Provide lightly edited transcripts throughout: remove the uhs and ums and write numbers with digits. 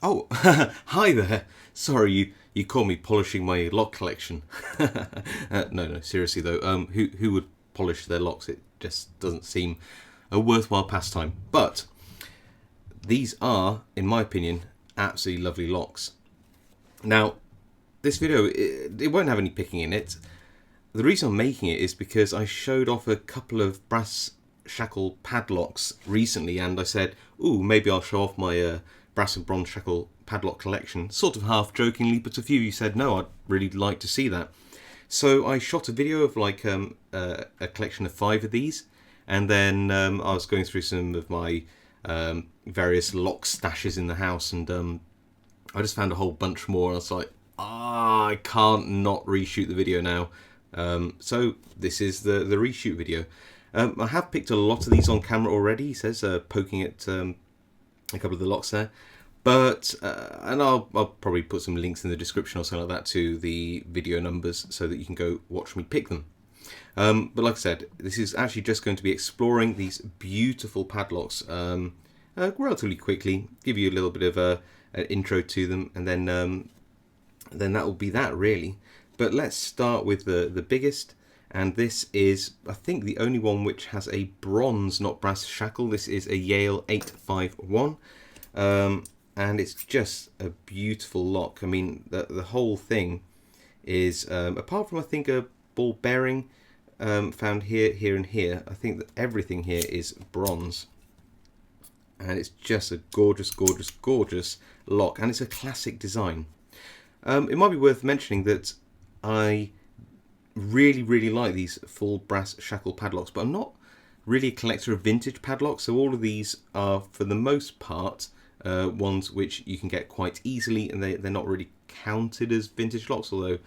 Oh, hi there. Sorry, you caught me polishing my lock collection. No, seriously though. Who would polish their locks? It just doesn't seem a worthwhile pastime. But these are, in my opinion, absolutely lovely locks. Now, this video it won't have any picking in it. The reason I'm making it is because I showed off a couple of brass shackle padlocks recently, and I said, "Ooh, maybe I'll show off my brass and bronze shackle padlock collection," sort of half jokingly, but a few of you said, "No, I'd really like to see that." So I shot a video of like a collection of 5 of these, and then I was going through some of my various lock stashes in the house, and I just found a whole bunch more, and I was like, I can't not reshoot the video now. So this is the reshoot video. I have picked a lot of these on camera already, he says, poking at a couple of the locks there. But, and I'll probably put some links in the description or something like that to the video numbers so that you can go watch me pick them. But like I said, this is actually just going to be exploring these beautiful padlocks relatively quickly, give you a little bit of an intro to them, and then that will be that really. But let's start with the biggest, and this is, I think, the only one which has a bronze, not brass shackle. This is a Yale 851, and it's just a beautiful lock. I mean, the whole thing is, apart from I think a ball bearing found here, and here, I think that everything here is bronze. And it's just a gorgeous, gorgeous, gorgeous lock, and it's a classic design. It might be worth mentioning that I really like these full brass shackle padlocks, but I'm not really a collector of vintage padlocks, so all of these are, for the most part, ones which you can get quite easily, and they're not really counted as vintage locks, although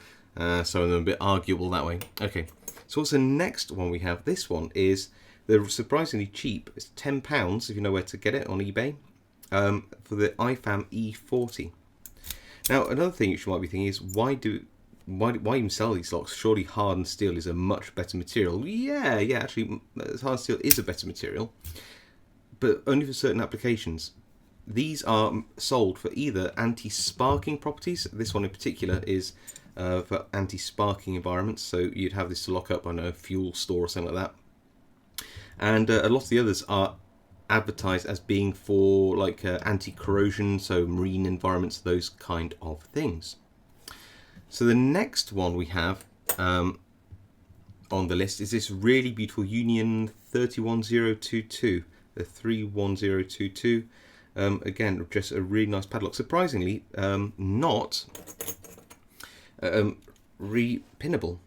some of them are a bit arguable that way. Okay, so what's the next one we have? This one is, they're surprisingly cheap. It's £10 if you know where to get it on eBay, for the IFAM E40. Now, another thing which you might be thinking is, why even sell these locks? Surely hardened steel is a much better material. Yeah, actually, hardened steel is a better material, but only for certain applications. These are sold for either anti-sparking properties. This one in particular is for anti-sparking environments, so you'd have this to lock up on a fuel store or something like that. And a lot of the others are advertised as being for like anti-corrosion, so marine environments, those kind of things. So the next one we have on the list is this really beautiful Union 31022, the 31022. Again, just a really nice padlock. Surprisingly, not repinnable.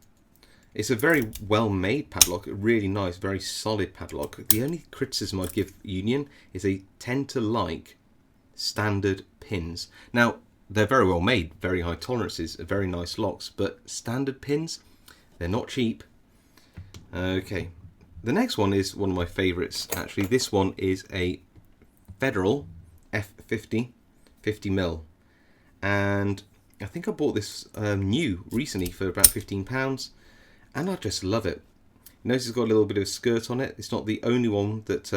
It's a very well-made padlock, really nice, very solid padlock. The only criticism I'd give Union is they tend to like standard pins. Now, they're very well made, very high tolerances, very nice locks, but standard pins, they're not cheap. Okay, the next one is one of my favourites, actually. This one is a Federal F50, 50mm, and I think I bought this new recently for about £15. And I just love it. Notice it's got a little bit of a skirt on it. It's not the only one that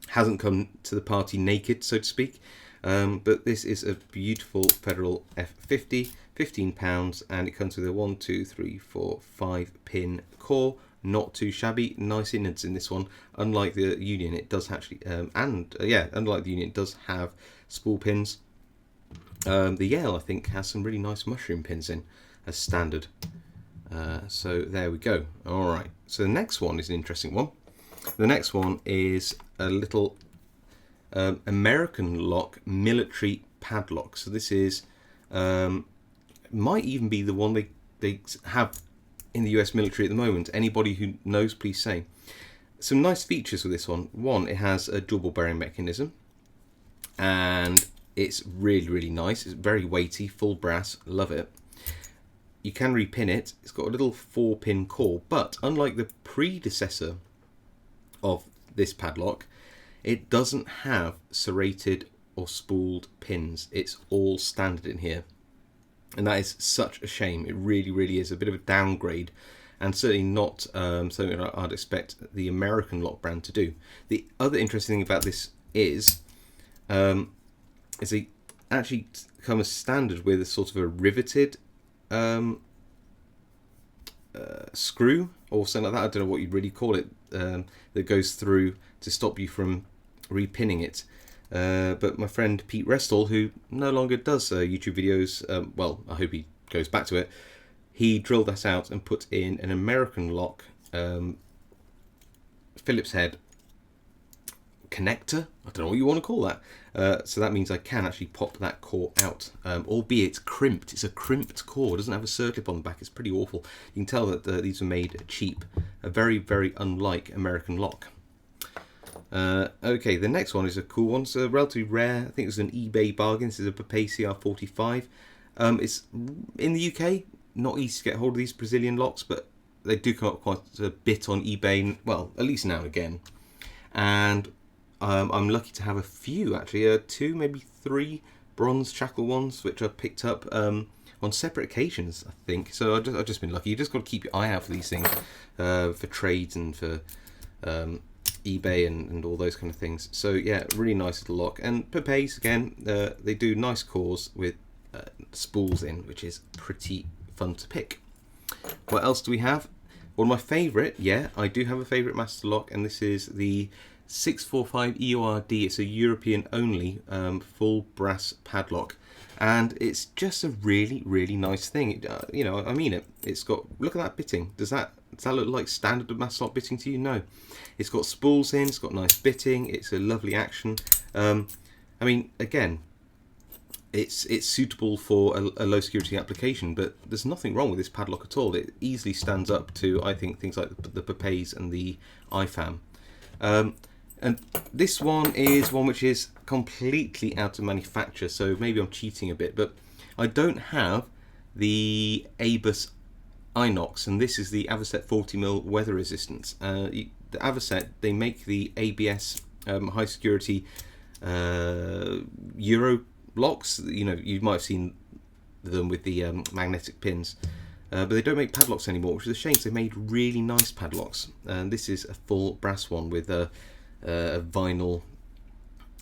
hasn't come to the party naked, so to speak. But this is a beautiful Federal F50, £15, and it comes with a 1, 2, 3, 4, 5 pin core. Not too shabby. Nice innards in this one. Unlike the Union, it does actually, unlike the Union, it does have spool pins. The Yale, I think, has some really nice mushroom pins in as standard. So there we go. Alright, so the next one is an interesting one. The next one is a little American lock military padlock. So this is, might even be the one they have in the US military at the moment. Anybody who knows, please say. Some nice features with this one. One, it has a double bearing mechanism, and it's really nice. It's very weighty, full brass, love it. You can repin it. It's got a little 4-pin core, but unlike the predecessor of this padlock, it doesn't have serrated or spooled pins. It's all standard in here, and that is such a shame. It really is a bit of a downgrade, and certainly not something I'd expect the American lock brand to do. The other interesting thing about this is a actually come as standard with a sort of a riveted screw or something like that. I don't know what you'd really call it, that goes through to stop you from repinning it. But my friend Pete Restall, who no longer does YouTube videos, well, I hope he goes back to it, he drilled that out and put in an American lock Phillips head connector. I don't know what you want to call that. So that means I can actually pop that core out, albeit crimped. It's a crimped core. It doesn't have a circlip on the back. It's pretty awful. You can tell that these were made cheap. A very, very unlike American lock. Okay, the next one is a cool one. It's relatively rare. I think it was an eBay bargain. This is a Pape CR45. It's in the UK. Not easy to get hold of these Brazilian locks, but they do come up quite a bit on eBay. Well, at least now and again. And I'm lucky to have a few, actually, 2, maybe 3 bronze shackle ones, which I picked up on separate occasions, I think. So I've just been lucky. You just got to keep your eye out for these things, for trades and for eBay and all those kind of things. So yeah, really nice little lock. And Papes, again, they do nice cores with spools in, which is pretty fun to pick. What else do we have? One of my favourite, yeah, I do have a favourite master lock, and this is the 645 EORD. It's a European only full brass padlock, and it's just a really, really nice thing. You know, I mean it. It's got, look at that bitting. Does that look like standard master lock bitting to you? No. It's got spools in. It's got nice bitting. It's a lovely action. I mean, again, it's suitable for a low security application, but there's nothing wrong with this padlock at all. It easily stands up to, I think, things like the Papes and the IFAM. And this one is one which is completely out of manufacture, so maybe I'm cheating a bit, but I don't have the Abus Inox, and this is the Avocet 40mm weather resistance. The Avocet, they make the ABS high security Euro locks. You know, you might have seen them with the magnetic pins, but they don't make padlocks anymore, which is a shame. They made really nice padlocks, and this is a full brass one with a vinyl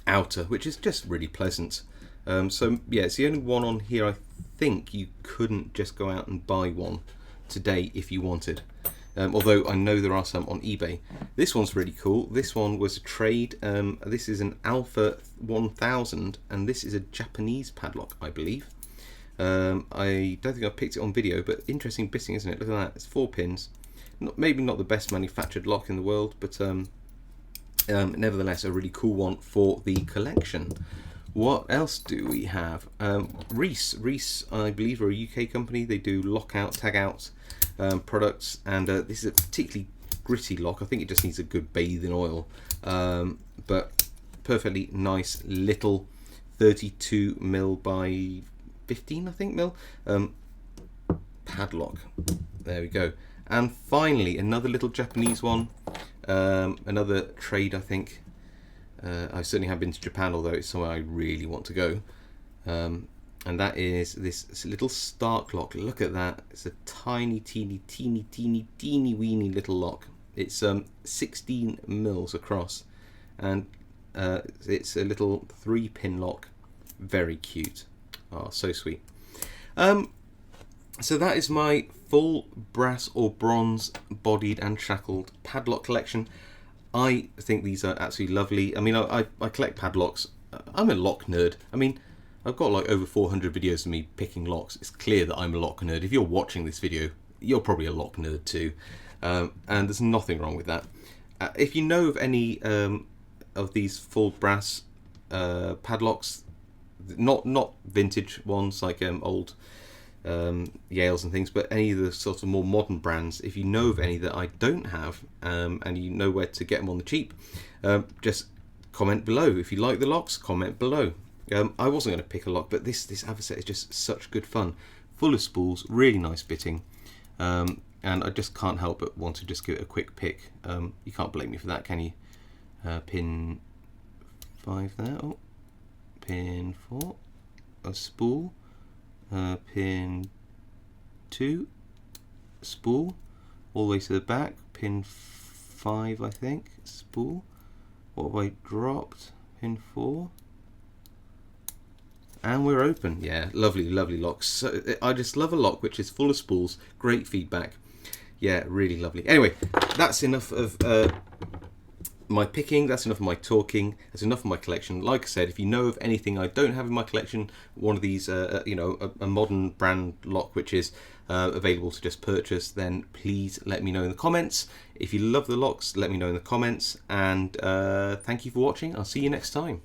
outer, which is just really pleasant. So yeah, it's the only one on here. I think you couldn't just go out and buy one today if you wanted, although I know there are some on eBay. This one's really cool. This one was a trade. This is an Alpha 1000, and this is a Japanese padlock, I believe. I don't think I picked it on video, but interesting bitting, isn't it? Look at that. It's 4 pins. Maybe not the best manufactured lock in the world, but nevertheless a really cool one for the collection. What else do we have? Reese, I believe, are a UK company. They do lockout, tag out products, and this is a particularly gritty lock. I think it just needs a good bathe in oil, but perfectly nice little 32mm by 15, I think, mil padlock. There we go. And finally, another little Japanese one, another trade, I think. I certainly have been to Japan, although it's somewhere I really want to go. And that is this little Stark lock. Look at that. It's a tiny, teeny weeny little lock. It's 16 mils across, and it's a little 3-pin lock. Very cute. Oh, so sweet. So that is my full brass or bronze bodied and shackled padlock collection. I think these are absolutely lovely. I mean, I collect padlocks. I'm a lock nerd. I mean, I've got like over 400 videos of me picking locks. It's clear that I'm a lock nerd. If you're watching this video, you're probably a lock nerd too. And there's nothing wrong with that. If you know of any of these full brass padlocks, not vintage ones like old Yales and things, but any of the sort of more modern brands, if you know of any that I don't have, and you know where to get them on the cheap, just comment below. If you like the locks, comment below. I wasn't going to pick a lock, but this Avocet is just such good fun, full of spools, really nice bitting, and I just can't help but want to just give it a quick pick. You can't blame me for that, can you? Pin 5 there. Oh, pin 4, a spool. Pin 2, spool, all the way to the back. Pin 5, I think, spool. What have I dropped? Pin 4. And we're open. Yeah, lovely, lovely locks. So, I just love a lock which is full of spools. Great feedback. Yeah, really lovely. Anyway, that's enough of my picking, that's enough of my talking, that's enough of my collection. Like I said, if you know of anything I don't have in my collection, one of these, you know, a modern brand lock which is available to just purchase, then please let me know in the comments. If you love the locks, let me know in the comments, and thank you for watching. I'll see you next time.